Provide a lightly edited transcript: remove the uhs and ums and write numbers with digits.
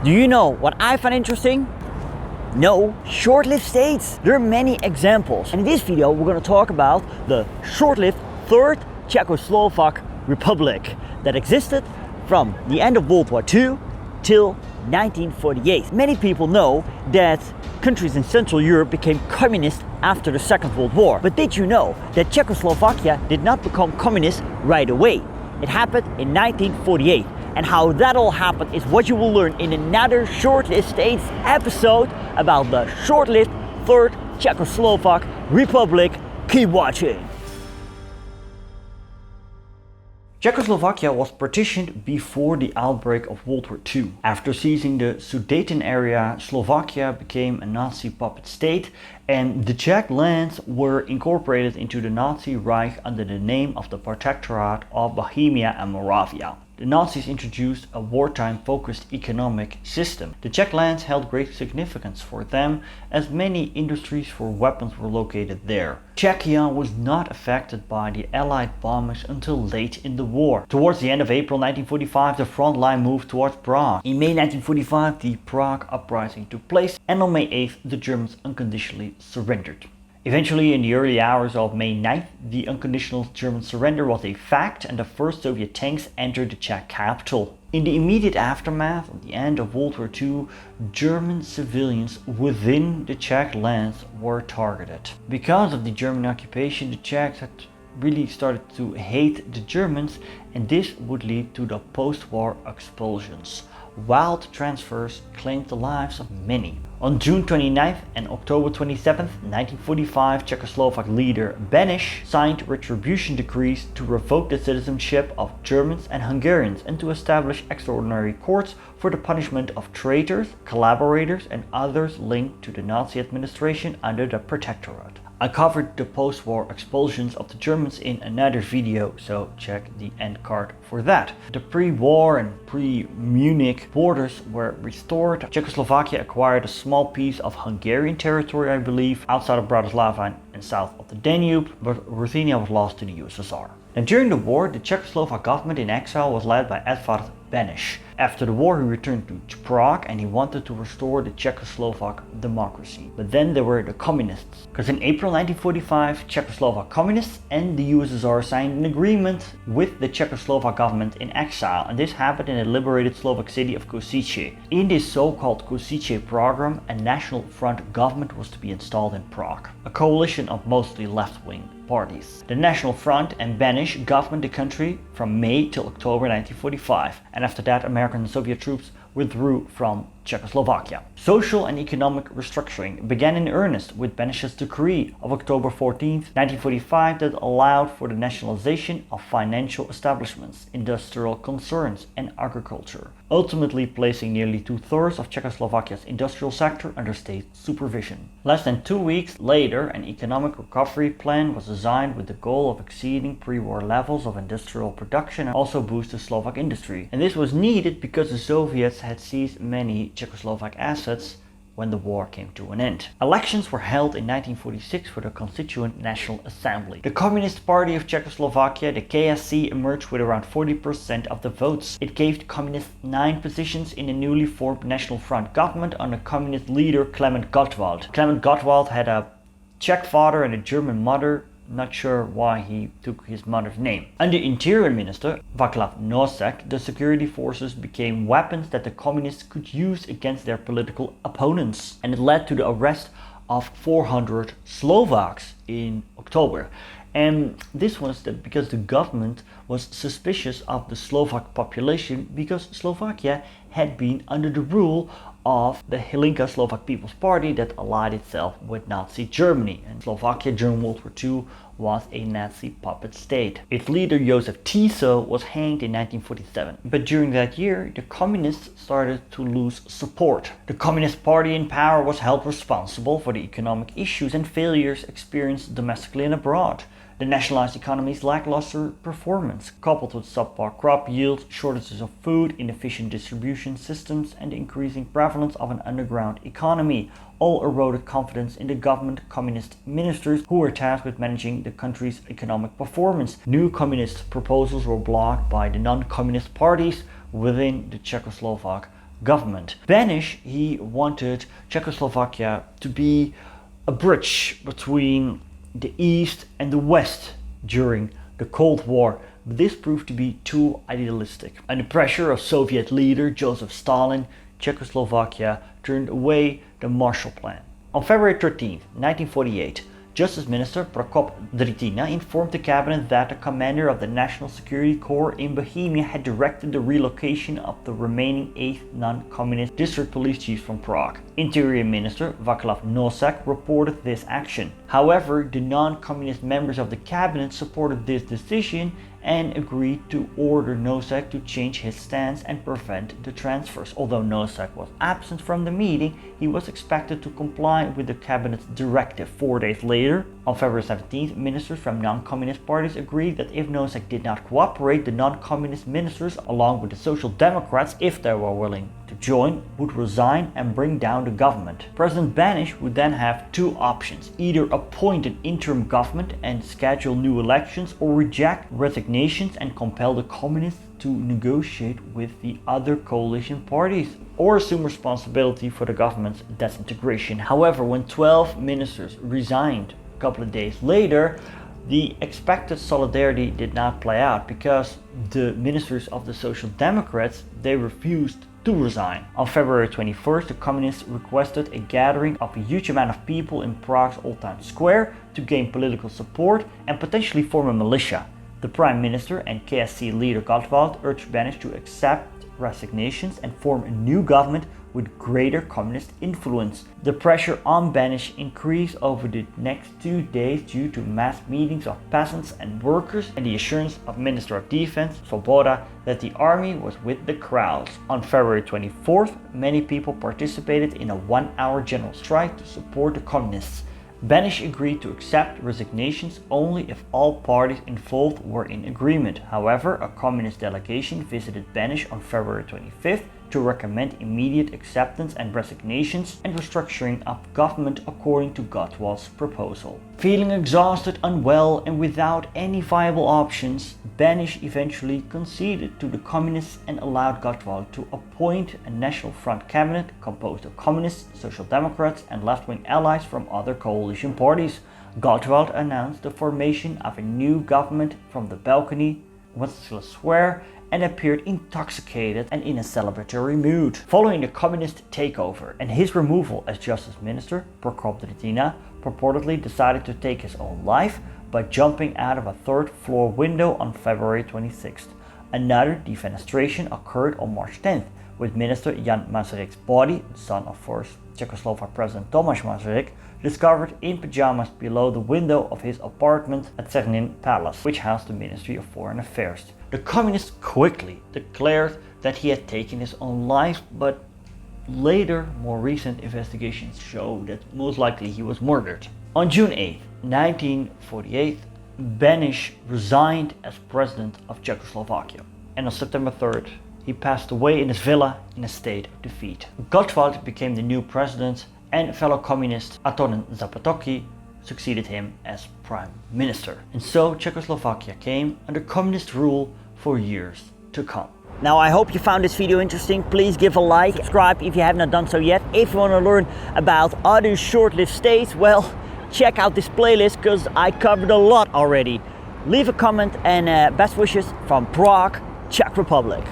Do you know what I find interesting? No, short-lived states. There are many examples. And in this video, we're going to talk about the short-lived Third Czechoslovak Republic that existed from the end of World War II till 1948. Many people know that countries in Central Europe became communist after the Second World War. But did you know that Czechoslovakia did not become communist right away? It happened in 1948. And how that all happened is what you will learn in another short-lived states episode about the short-lived Third Czechoslovak Republic. Keep watching! Czechoslovakia was partitioned before the outbreak of World War II. After seizing the Sudeten area, Slovakia became a Nazi puppet state, and the Czech lands were incorporated into the Nazi Reich under the name of the Protectorate of Bohemia and Moravia. The Nazis introduced a wartime-focused economic system. The Czech lands held great significance for them, as many industries for weapons were located there. Czechia was not affected by the Allied bombings until late in the war. Towards the end of April 1945, the front line moved towards Prague. In May 1945, the Prague uprising took place, and on May 8th, the Germans unconditionally surrendered. Eventually, in the early hours of May 9th, the unconditional German surrender was a fact and the first Soviet tanks entered the Czech capital. In the immediate aftermath of the end of World War II, German civilians within the Czech lands were targeted. Because of the German occupation, the Czechs had really started to hate the Germans, and this would lead to the post-war expulsions. Wild transfers claimed the lives of many. On June 29th and October 27th, 1945, Czechoslovak leader Beneš signed retribution decrees to revoke the citizenship of Germans and Hungarians and to establish extraordinary courts for the punishment of traitors, collaborators and others linked to the Nazi administration under the Protectorate. I covered the post-war expulsions of the Germans in another video, so check the end card for that. The pre-war and pre-Munich borders were restored. Czechoslovakia acquired a small piece of Hungarian territory, I believe, outside of Bratislava and south of the Danube, but Ruthenia was lost to the USSR. And during the war, the Czechoslovak government in exile was led by Edvard Beneš. After the war, he returned to Prague and he wanted to restore the Czechoslovak democracy. But then there were the communists. Because in April 1945, Czechoslovak communists and the USSR signed an agreement with the Czechoslovak government in exile, and this happened in the liberated Slovak city of Košice. In this so-called Košice program, a national front government was to be installed in Prague, a coalition of mostly left-wing parties. The National Front and Beneš governed the country from May till October 1945, and after that American and Soviet troops withdrew from Czechoslovakia. Social and economic restructuring began in earnest with Beneš's decree of October 14, 1945 that allowed for the nationalization of financial establishments, industrial concerns and agriculture, ultimately placing nearly two-thirds of Czechoslovakia's industrial sector under state supervision. Less than 2 weeks later, an economic recovery plan was designed with the goal of exceeding pre-war levels of industrial production and also boost the Slovak industry. And this was needed because the Soviets had seized many Czechoslovak assets when the war came to an end. Elections were held in 1946 for the Constituent National Assembly. The Communist Party of Czechoslovakia, the KSC, emerged with around 40% of the votes. It gave the Communists 9 positions in the newly formed National Front government under Communist leader Klement Gottwald. Klement Gottwald had a Czech father and a German mother. Not sure why he took his mother's name. Under Interior Minister Václav Nosek, the security forces became weapons that the communists could use against their political opponents. And it led to the arrest of 400 Slovaks in October. And this was because the government was suspicious of the Slovak population because Slovakia had been under the rule of the Hlinka Slovak People's Party that allied itself with Nazi Germany, and Slovakia during World War II was a Nazi puppet state. Its leader Josef Tiso was hanged in 1947, but during that year the communists started to lose support. The Communist Party in power was held responsible for the economic issues and failures experienced domestically and abroad. The nationalized economy's lackluster performance, coupled with subpar crop yields, shortages of food, inefficient distribution systems, and the increasing prevalence of an underground economy, all eroded confidence in the government communist ministers who were tasked with managing the country's economic performance. New communist proposals were blocked by the non-communist parties within the Czechoslovak government. Beneš, he wanted Czechoslovakia to be a bridge between the East and the West during the Cold War, but this proved to be too idealistic. Under pressure of Soviet leader Joseph Stalin, Czechoslovakia turned away the Marshall Plan. On February 13, 1948, Justice Minister Prokop Dritina informed the cabinet that the commander of the National Security Corps in Bohemia had directed the relocation of the remaining 8 non-communist district police chiefs from Prague. Interior Minister Václav Nosek reported this action. However, the non-communist members of the cabinet supported this decision and agreed to order Nosek to change his stance and prevent the transfers. Although Nosek was absent from the meeting, he was expected to comply with the cabinet's directive. 4 days later, on February 17th, ministers from non-communist parties agreed that if Nosek did not cooperate, the non-communist ministers, along with the Social Democrats, if they were willing to join, would resign and bring down the government. President Beneš would then have 2 options: either appoint an interim government and schedule new elections, or reject resignations and compel the communists to negotiate with the other coalition parties, or assume responsibility for the government's disintegration. However, when 12 ministers resigned a couple of days later, the expected solidarity did not play out, because the ministers of the Social Democrats, they refused to resign. On February 21st, the communists requested a gathering of a huge amount of people in Prague's Old Town Square to gain political support and potentially form a militia. The Prime Minister and KSC leader Gottwald urged Beneš to accept resignations and form a new government with greater communist influence. The pressure on Beneš increased over the next 2 days due to mass meetings of peasants and workers and the assurance of Minister of Defense Svoboda that the army was with the crowds. On February 24th, many people participated in a 1-hour general strike to support the communists. Beneš agreed to accept resignations only if all parties involved were in agreement. However, a communist delegation visited Beneš on February 25th to recommend immediate acceptance and resignations and restructuring of government according to Gottwald's proposal. Feeling exhausted, unwell, and without any viable options, Beneš eventually conceded to the communists and allowed Gottwald to appoint a National Front cabinet composed of communists, Social Democrats, and left-wing allies from other coalition parties. Gottwald announced the formation of a new government from the balcony, Wenceslas Square, and appeared intoxicated and in a celebratory mood. Following the communist takeover and his removal as justice minister, Prokop Dritina purportedly decided to take his own life by jumping out of a 3rd-floor window on February 26th. Another defenestration occurred on March 10th, with Minister Jan Mazaryk's body, son of first Czechoslovak President Tomáš Masaryk, discovered in pajamas below the window of his apartment at Czernin Palace, which housed the Ministry of Foreign Affairs. The communists quickly declared that he had taken his own life, but later, more recent investigations show that most likely he was murdered. On June 8, 1948, Beneš resigned as president of Czechoslovakia, and on September 3rd, he passed away in his villa in a state of defeat. Gottwald became the new president, and fellow communist Antonin Zápotocký succeeded him as prime minister. And so Czechoslovakia came under communist rule for years to come. Now, I hope you found this video interesting. Please give a like, subscribe if you have not done so yet. If you want to learn about other short-lived states, well, check out this playlist because I covered a lot already. Leave a comment and best wishes from Prague, Czech Republic.